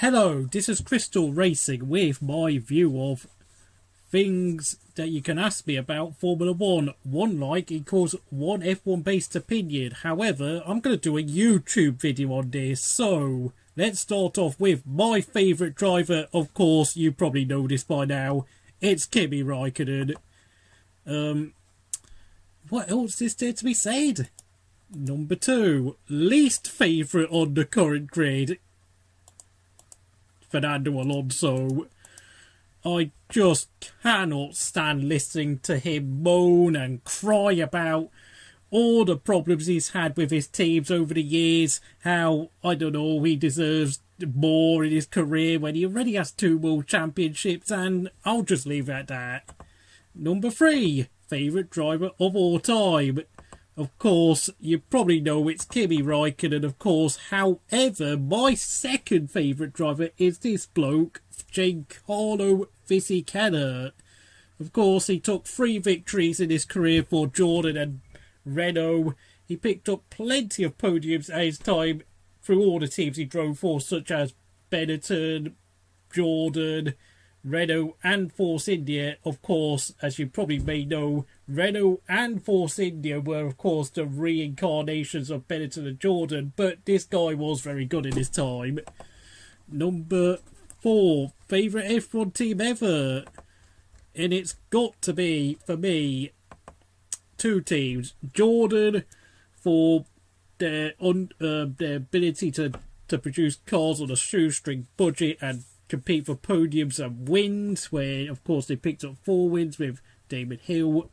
Hello, this is Crystal Racing with my view of things that you can ask me about Formula 1. One like equals one F1 based opinion. However, I'm going to do a YouTube video on this. So, let's start off with my favourite driver. Of course, you probably know this by now. It's Kimi Raikkonen. What else is there to be said? Number 2, least favourite on the current grid, Fernando Alonso. I just cannot stand listening to him moan and cry about all the problems he's had with his teams over the years. How, I don't know, he deserves more in his career when he already has 2 world championships, and I'll just leave it at that. Number 3, favourite driver of all time. Of course, you probably know it's Kimi Raikkonen, of course. However, my second favourite driver is this bloke, Giancarlo Fisichella. Of course, he took 3 victories in his career for Jordan and Renault. He picked up plenty of podiums at his time through all the teams he drove for, such as Benetton, Jordan, Renault and Force India. Of course, as you probably may know, Renault and Force India were of course the reincarnations of Benetton and Jordan, but this guy was very good in his time. Number 4, favourite F1 team ever, and it's got to be, for me, 2 teams. Jordan for their ability to produce cars on a shoestring budget and compete for podiums and wins, where of course they picked up 4 wins with Damon Hill,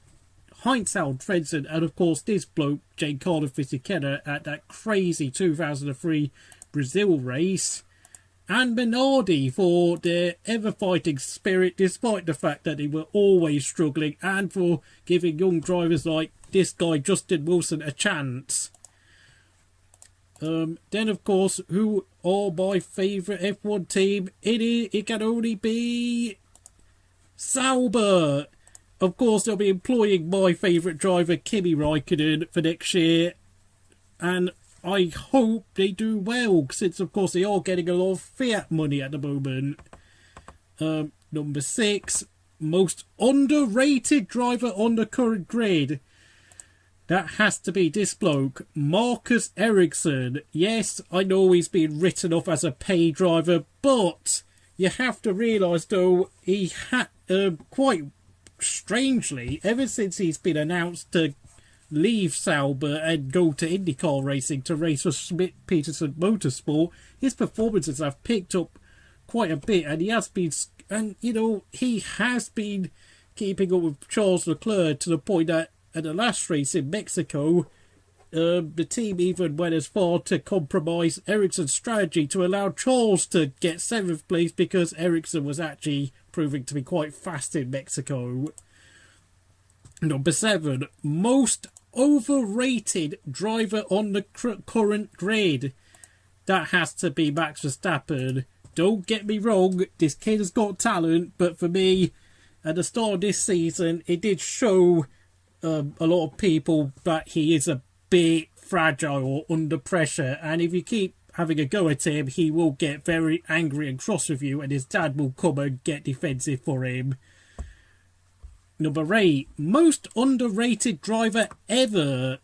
Heinz Frentzen, and of course this bloke Giancarlo Fisichella at that crazy 2003 Brazil race, and Minardi for their ever-fighting spirit despite the fact that they were always struggling, and for giving young drivers like this guy Justin Wilson a chance. Then of course, who are my favourite F1 team? It can only be Sauber. Of course, they'll be employing my favourite driver Kimi Raikkonen for next year, and I hope they do well, since of course they are getting a lot of Fiat money at the moment. Number 6, most underrated driver on the current grid. That has to be this bloke, Marcus Ericsson. Yes, I know he's been written off as a pay driver, but you have to realise, though, he had, quite strangely, ever since he's been announced to leave Sauber and go to IndyCar racing to race for Schmidt-Peterson Motorsport, his performances have picked up quite a bit, and he has been, and you know, he has been keeping up with Charles Leclerc to the point that at the last race in Mexico, the team even went as far to compromise Ericsson's strategy to allow Charles to get 7th place, because Ericsson was actually proving to be quite fast in Mexico. Number 7, most overrated driver on the current grid. That has to be Max Verstappen. Don't get me wrong, this kid has got talent, but for me, at the start of this season, it did show a lot of people that he is a bit fragile under pressure, and if you keep having a go at him, he will get very angry and cross with you, and his dad will come and get defensive for him. Number 8, most underrated driver ever.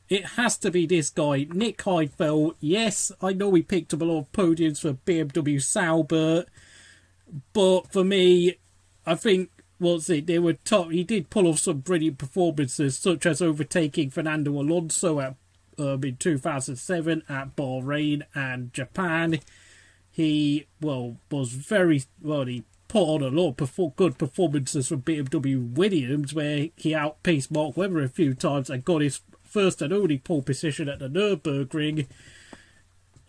It has to be this guy, Nick Heidfeld. Yes, I know he picked up a lot of podiums for BMW Sauber, but for me, I think they were top. He did pull off some brilliant performances, such as overtaking Fernando Alonso at in 2007 at Bahrain and Japan. He was very well. He put on a lot of good performances from BMW Williams, where he outpaced Mark Webber a few times and got his first and only pole position at the Nürburgring.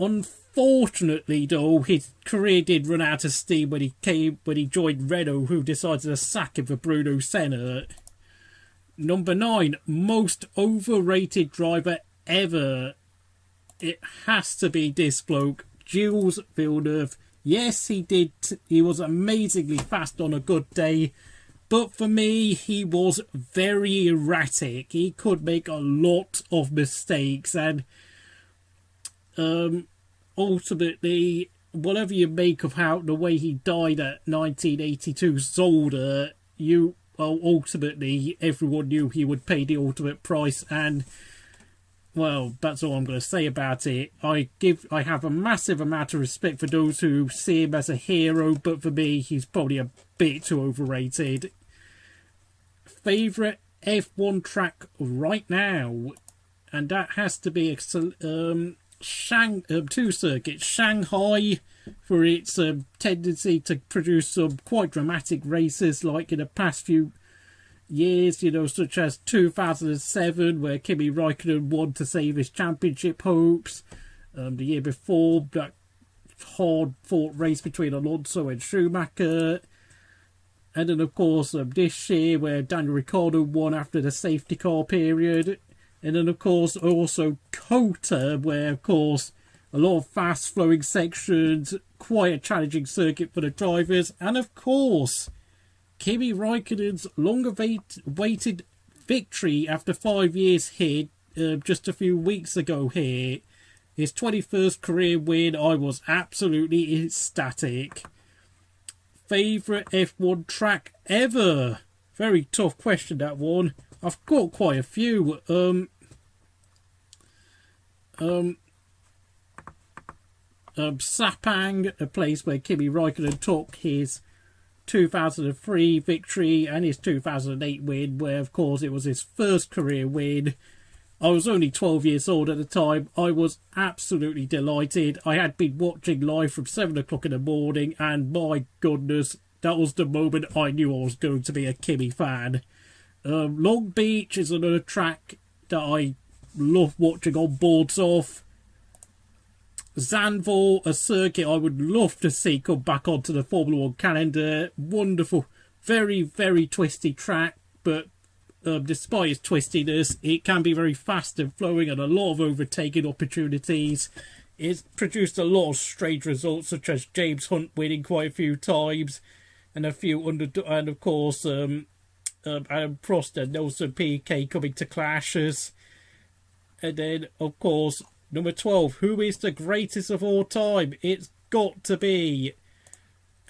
Unfortunately, though, his career did run out of steam when he joined Renault, who decided to sack him for Bruno Senna. Number 9, most overrated driver ever. It has to be this bloke, Gilles Villeneuve. Yes, he was amazingly fast on a good day, but for me, he was very erratic. He could make a lot of mistakes, and ultimately, whatever you make of how the way he died at 1982 Zolder, ultimately everyone knew he would pay the ultimate price, and well, that's all I'm going to say about it. I have a massive amount of respect for those who see him as a hero, but for me, he's probably a bit too overrated. Favourite F1 track right now, and that has to be two circuits. Shanghai, for its tendency to produce some quite dramatic races, like in the past few years, such as 2007, where Kimi Raikkonen won to save his championship hopes. The year before, that hard-fought race between Alonso and Schumacher. And then, of course, this year, where Daniel Ricciardo won after the safety car period. And then, of course, also COTA, where, of course, a lot of fast-flowing sections, quite a challenging circuit for the drivers. And, of course, Kimi Raikkonen's long-awaited victory after 5 years here, just a few weeks ago here. His 21st career win. I was absolutely ecstatic. Favourite F1 track ever? Very tough question, that one. I've got quite a few. Sepang, a place where Kimi Raikkonen took his 2003 victory and his 2008 win, where of course it was his first career win. I was only 12 years old at the time. I was absolutely delighted. I had been watching live from 7 o'clock in the morning, and my goodness, that was the moment I knew I was going to be a Kimi fan. Long Beach is another track that I love watching on boards of. Zandvoort, a circuit I would love to see come back onto the Formula 1 calendar. Wonderful, very, very twisty track, but despite its twistiness, it can be very fast and flowing and a lot of overtaking opportunities. It's produced a lot of strange results, such as James Hunt winning quite a few times, and and of course Adam Prost and Nelson Piquet coming to clashes. And then, of course, number 12, who is the greatest of all time? It's got to be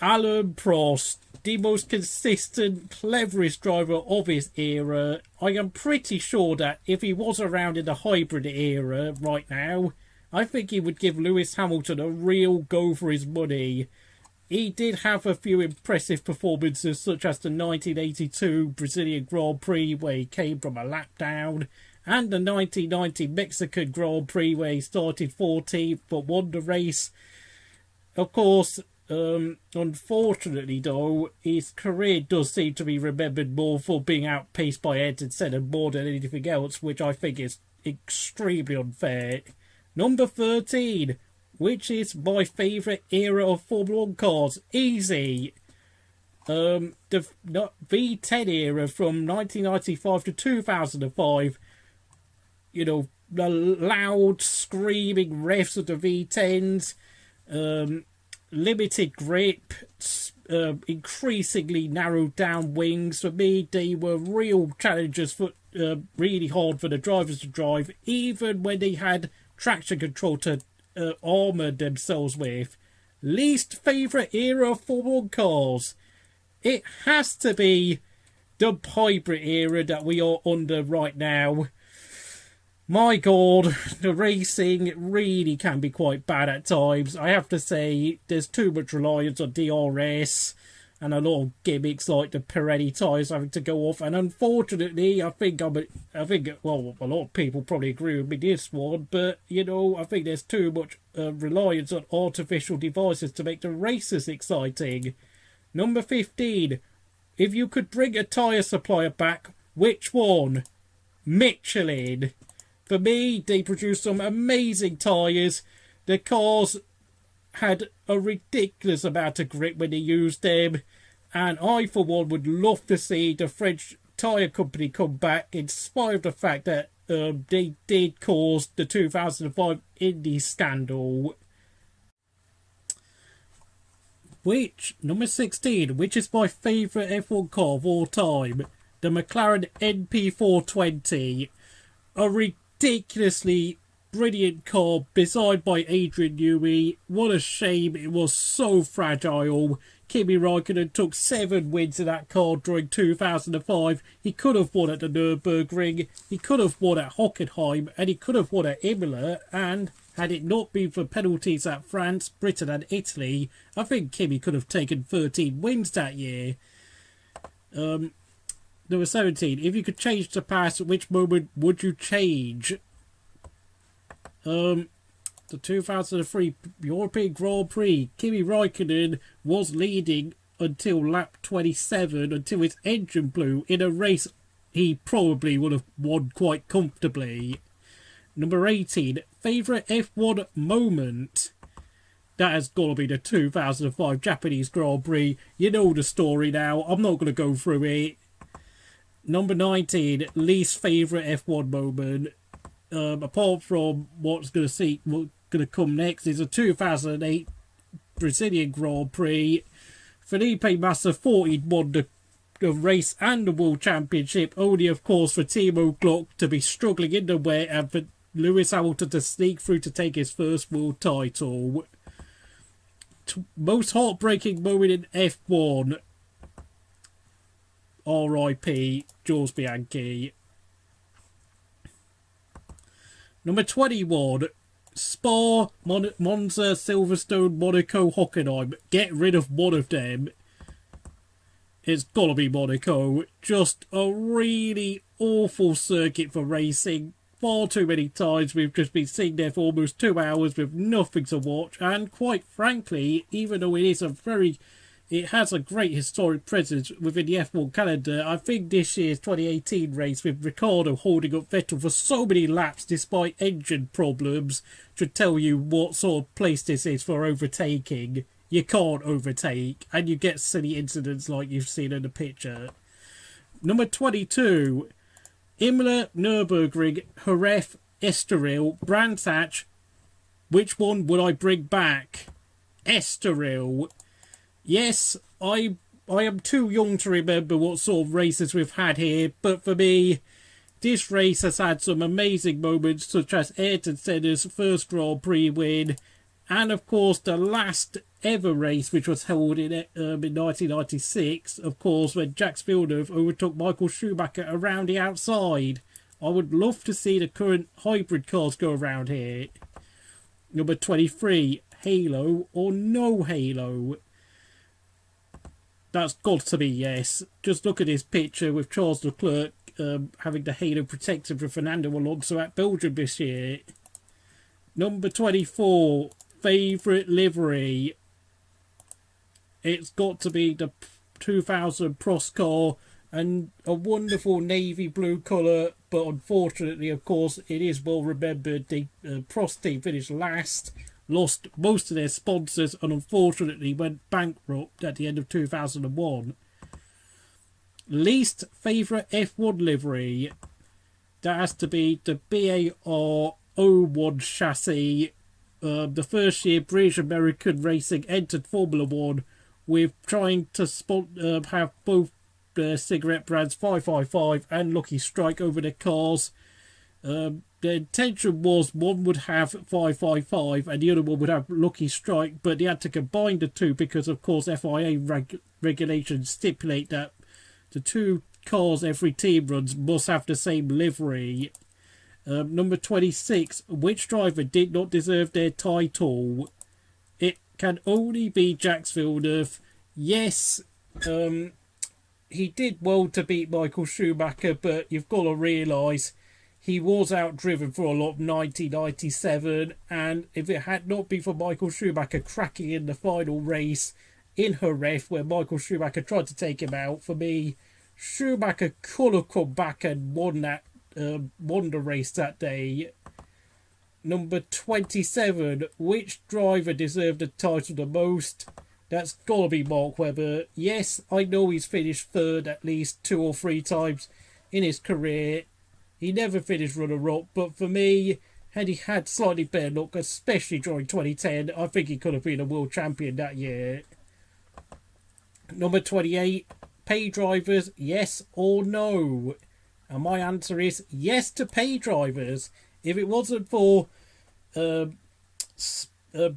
Alain Prost, the most consistent, cleverest driver of his era. I am pretty sure that if he was around in the hybrid era right now, I think he would give Lewis Hamilton a real go for his money. He did have a few impressive performances, such as the 1982 Brazilian Grand Prix, where he came from a lap down, and the 1990 Mexican Grand Prix, where he started 14th but won the race. Of course, unfortunately though, his career does seem to be remembered more for being outpaced by Ayrton Senna more than anything else, which I think is extremely unfair. Number 13, which is my favourite era of Formula 1 cars. Easy. The V10 era from 1995 to 2005. The loud, screaming revs of the V10s. Limited grip, increasingly narrowed down wings. For me, they were real challenges for really hard for the drivers to drive, even when they had traction control to armour themselves with. Least favourite era of Formula 1 cars? It has to be the hybrid era that we are under right now. My God, the racing really can be quite bad at times. I have to say, there's too much reliance on DRS and a lot of gimmicks like the Pirelli tyres having to go off. And unfortunately, I think a lot of people probably agree with me this one, but I think there's too much reliance on artificial devices to make the races exciting. Number 15, if you could bring a tyre supplier back, which one? Michelin. For me, they produced some amazing tyres. The cars had a ridiculous amount of grip when they used them. And I, for one, would love to see the French tyre company come back, in spite of the fact that they did cause the 2005 Indy scandal. Number 16, which is my favourite F1 car of all time, the McLaren NP420. A ridiculously brilliant car designed by Adrian Newey. What a shame it was so fragile. Kimi Raikkonen took 7 wins in that car during 2005. He could have won at the Nürburgring, he could have won at Hockenheim, and he could have won at Imola. And had it not been for penalties at France, Britain and Italy, I think Kimi could have taken 13 wins that year. Number 17. If you could change the past, which moment would you change? The 2003 European Grand Prix. Kimi Raikkonen was leading until lap 27, until his engine blew in a race he probably would have won quite comfortably. Number 18. Favourite F1 moment? That has got to be the 2005 Japanese Grand Prix. You know the story now. I'm not going to go through it. Number 19. Least favourite F1 moment. Apart from what's going to come next, is a 2008 Brazilian Grand Prix. Felipe Massa thought he'd won the race and the World Championship, only of course for Timo Glock to be struggling in the wet and for Lewis Hamilton to sneak through to take his first world title. Most heartbreaking moment in F1. R.I.P. Jules Bianchi. Number 21. Spa, Monza, Silverstone, Monaco, Hockenheim. Get rid of one of them. It's gotta be Monaco. Just a really awful circuit for racing. Far too many times we've just been sitting there for almost 2 hours with nothing to watch. And quite frankly, even though it has a great historic presence within the F1 calendar, I think this year's 2018 race, with Ricciardo holding up Vettel for so many laps despite engine problems, should tell you what sort of place this is for overtaking. You can't overtake, and you get silly incidents like you've seen in the picture. Number 22. Imola, Nürburgring, Jerez, Estoril, Brands Hatch. Which one would I bring back? Estoril. Yes, I am too young to remember what sort of races we've had here, but for me, this race has had some amazing moments, such as Ayrton Senna's first Grand Prix win, and of course the last ever race, which was held in 1996, of course, when Jacques Villeneuve overtook Michael Schumacher around the outside. I would love to see the current hybrid cars go around here. Number 23, Halo or no Halo? That's got to be yes. Just look at this picture with Charles Leclerc having the halo protected for Fernando Alonso at Belgium this year. Number 24, favourite livery. It's got to be the 2000 Prost car, and a wonderful navy blue colour, but unfortunately, of course, it is well remembered. The Prost team finished last, lost most of their sponsors, and unfortunately went bankrupt at the end of 2001. Least favourite F1 livery. That has to be the BAR 01 chassis. The first year British American Racing entered Formula 1 with trying to have both cigarette brands 555 and Lucky Strike over their cars. The intention was one would have 555 and the other one would have Lucky Strike, but they had to combine the two because, of course, FIA regulations stipulate that the two cars every team runs must have the same livery. Number 26. Which driver did not deserve their title? It can only be Jacques Villeneuve. Yes, he did well to beat Michael Schumacher, but you've got to realise he was outdriven for a lot of 1997, and if it had not been for Michael Schumacher cracking in the final race in Jerez, where Michael Schumacher tried to take him out, for me, Schumacher could have come back and won the race that day. Number 27. Which driver deserved the title the most? That's got to be Mark Webber. Yes, I know he's finished third at least 2 or 3 times in his career. He never finished runner-up, but for me, had he had slightly better luck, especially during 2010, I think he could have been a world champion that year. Number 28. Pay drivers, yes or no? And my answer is yes to pay drivers. If it wasn't for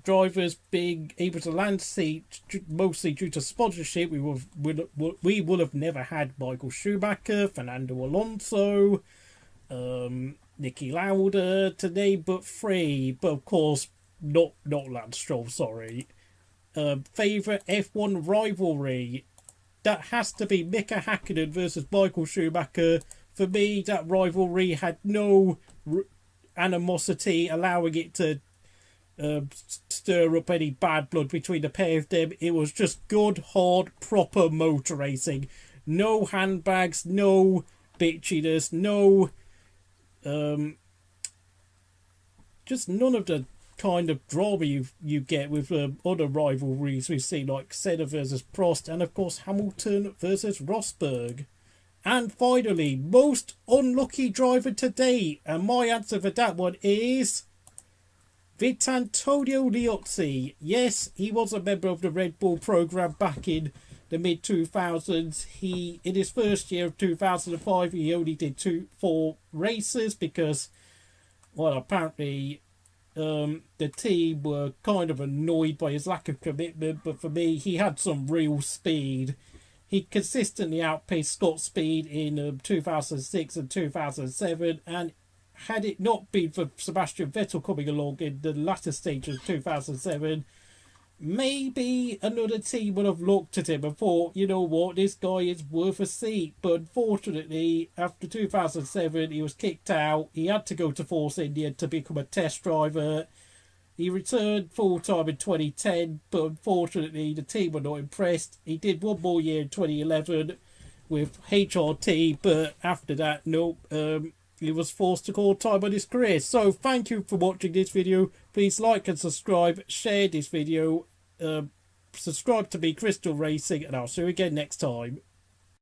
drivers being able to land seat mostly due to sponsorship. We would have never had Michael Schumacher, Fernando Alonso, Niki Lauda today, but three. But of course, not Lance Stroll. Sorry. Favourite F1 rivalry? That has to be Mika Hakkinen versus Michael Schumacher. For me, that rivalry had no animosity, allowing it to stir up any bad blood between the pair of them. It was just good, hard, proper motor racing. No handbags, no bitchiness, no just none of the kind of drama you get with other rivalries we see, like Senna versus Prost, and of course Hamilton versus Rosberg. And finally, most unlucky driver today, and my answer for that one is Vittorio Liozzi. Yes, he was a member of the Red Bull program back in the mid 2000s. In his first year of 2005, he only did 4 races because, well, apparently the team were kind of annoyed by his lack of commitment. But for me, he had some real speed. He consistently outpaced Scott Speed in 2006 and 2007, and had it not been for Sebastian Vettel coming along in the latter stages of 2007, maybe another team would have looked at him and thought, you know what, this guy is worth a seat. But unfortunately, after 2007, he was kicked out. He had to go to Force India to become a test driver. He returned full-time in 2010, but unfortunately the team were not impressed. He did one more year in 2011 with HRT, but after that, nope, he was forced to call time on his career. So thank you for watching this video. Please like and subscribe, share this video, subscribe to me, Crystal Racing, and I'll see you again next time.